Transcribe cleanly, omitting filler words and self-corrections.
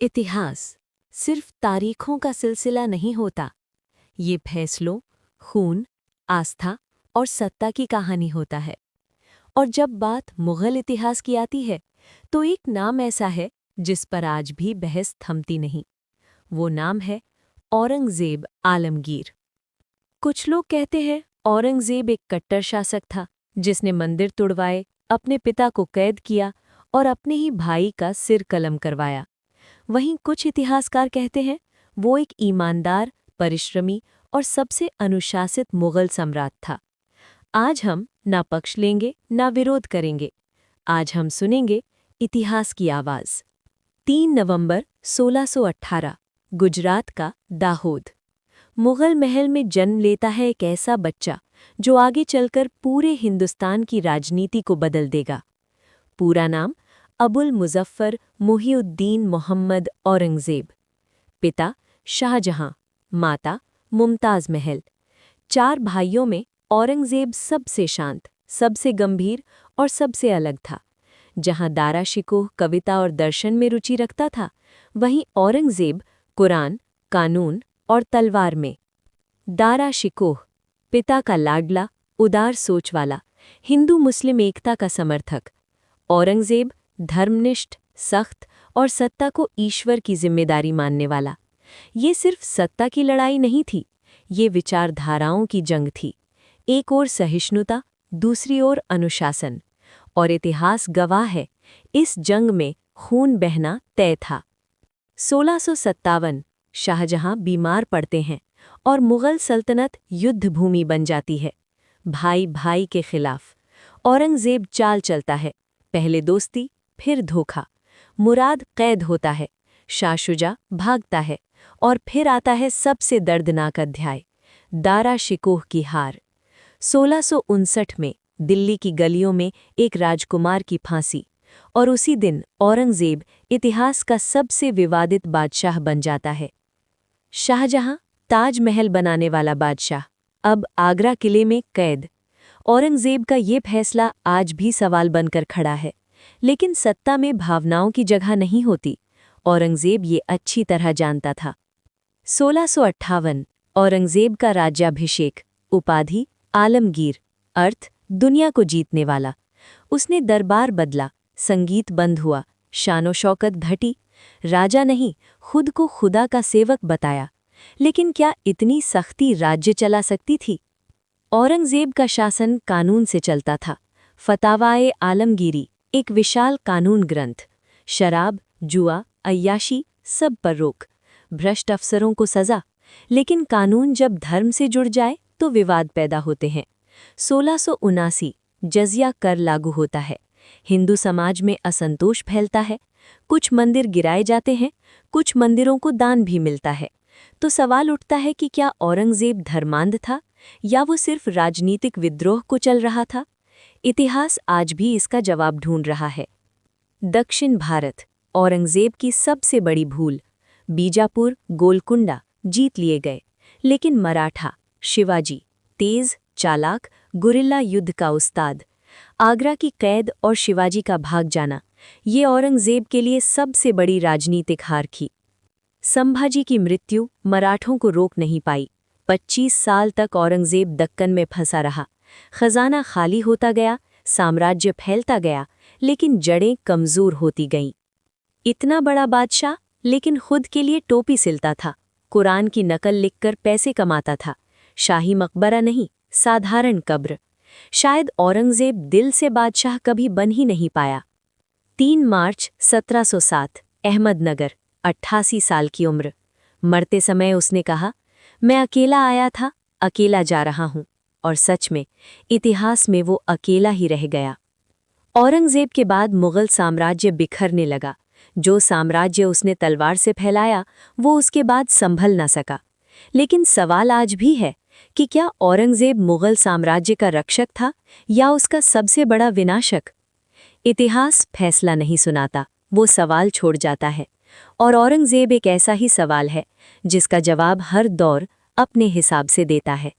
इतिहास सिर्फ तारीखों का सिलसिला नहीं होता, ये फैसलों, खून, आस्था और सत्ता की कहानी होता है। और जब बात मुग़ल इतिहास की आती है, तो एक नाम ऐसा है जिस पर आज भी बहस थमती नहीं। वो नाम है औरंगज़ेब आलमगीर। कुछ लोग कहते हैं औरंगज़ेब एक कट्टर शासक था, जिसने मंदिर तुड़वाए, अपने पिता को कैद किया और अपने ही भाई का सिर कलम करवाया। वहीं कुछ इतिहासकार कहते हैं वो एक ईमानदार, परिश्रमी और सबसे अनुशासित मुग़ल सम्राट था। आज हम ना पक्ष लेंगे ना विरोध करेंगे। आज हम सुनेंगे इतिहास की आवाज़। 3 नवंबर 1618, गुजरात का दाहोद। मुग़ल महल में जन्म लेता है एक ऐसा बच्चा जो आगे चलकर पूरे हिंदुस्तान की राजनीति को बदल देगा। पूरा नाम अबुल मुज़फ़्फ़र मुहिउद्दीन मोहम्मद औरंगज़ेब। पिता शाहजहां, माता मुमताज़ महल। 4 भाइयों में औरंगज़ेब सबसे शांत, सबसे गंभीर और सबसे अलग था। जहां दारा शिकोह कविता और दर्शन में रुचि रखता था, वहीं औरंगज़ेब कुरान, कानून और तलवार में। दारा शिकोह, पिता का लाडला, उदार सोच वाला, हिंदू मुस्लिम एकता का समर्थक। औरंगज़ेब धर्मनिष्ठ, सख्त और सत्ता को ईश्वर की जिम्मेदारी मानने वाला। ये सिर्फ सत्ता की लड़ाई नहीं थी, ये विचारधाराओं की जंग थी। एक ओर सहिष्णुता, दूसरी ओर अनुशासन। और इतिहास गवाह है, इस जंग में खून बहना तय था। 1657, शाहजहां बीमार पड़ते हैं और मुग़ल सल्तनत युद्ध भूमि बन जाती है। भाई भाई के खिलाफ औरंगज़ेब चाल चलता है, पहले दोस्ती फिर धोखा। मुराद कैद होता है, शाह शुजा भागता है और फिर आता है सबसे दर्दनाक अध्याय, दारा शिकोह की हार। 1659 में दिल्ली की गलियों में एक राजकुमार की फांसी, और उसी दिन औरंगज़ेब इतिहास का सबसे विवादित बादशाह बन जाता है। शाहजहां, ताजमहल बनाने वाला बादशाह, अब आगरा किले में कैद। औरंगज़ेब का ये फैसला आज भी सवाल बनकर खड़ा है, लेकिन सत्ता में भावनाओं की जगह नहीं होती। औरंगज़ेब ये अच्छी तरह जानता था। 1658, औरंगज़ेब का राज्याभिषेक, उपाधि आलमगीर, अर्थ दुनिया को जीतने वाला। उसने दरबार बदला, संगीत बंद हुआ, शानो शौकत घटी। राजा नहीं, खुद को खुदा का सेवक बताया। लेकिन क्या इतनी सख्ती राज्य चला सकती थी? औरंगज़ेब का शासन कानून से चलता था। फतावाए आलमगीरी, एक विशाल कानून ग्रंथ। शराब, जुआ, अय्याशी, सब पर रोक। भ्रष्ट अफसरों को सज़ा। लेकिन कानून जब धर्म से जुड़ जाए तो विवाद पैदा होते हैं। 1679, जज़िया कर लागू होता है। हिंदू समाज में असंतोष फैलता है। कुछ मंदिर गिराए जाते हैं, कुछ मंदिरों को दान भी मिलता है। तो सवाल उठता है कि क्या औरंगज़ेब धर्मांध था या वो सिर्फ राजनीतिक विद्रोह को चल रहा था? इतिहास आज भी इसका जवाब ढूंढ रहा है। दक्षिण भारत, औरंगज़ेब की सबसे बड़ी भूल। बीजापुर, गोलकुंडा जीत लिए गए, लेकिन मराठा, शिवाजी, तेज, चालाक, गुरिल्ला युद्ध का उस्ताद। आगरा की कैद और शिवाजी का भाग जाना, ये औरंगज़ेब के लिए सबसे बड़ी राजनीतिक हार थी। संभाजी की मृत्यु मराठों को रोक नहीं पाई। 25 साल तक औरंगज़ेब दक्कन में फंसा रहा। खजाना खाली होता गया, साम्राज्य फैलता गया, लेकिन जड़ें कमज़ोर होती गईं। इतना बड़ा बादशाह, लेकिन खुद के लिए टोपी सिलता था, कुरान की नकल लिखकर पैसे कमाता था। शाही मकबरा नहीं, साधारण कब्र। शायद औरंगज़ेब दिल से बादशाह कभी बन ही नहीं पाया। 3 मार्च 1707, अहमदनगर, 88 साल की उम्र। मरते समय उसने कहा, मैं अकेला आया था, अकेला जा रहा हूँ। और सच में इतिहास में वो अकेला ही रह गया। औरंगज़ेब के बाद मुग़ल साम्राज्य बिखरने लगा। जो साम्राज्य उसने तलवार से फैलाया, वो उसके बाद संभल न सका। लेकिन सवाल आज भी है कि क्या औरंगज़ेब मुग़ल साम्राज्य का रक्षक था या उसका सबसे बड़ा विनाशक? इतिहास फैसला नहीं सुनाता, वो सवाल छोड़ जाता है। और औरंगज़ेब एक ऐसा ही सवाल है जिसका जवाब हर दौर अपने हिसाब से देता है।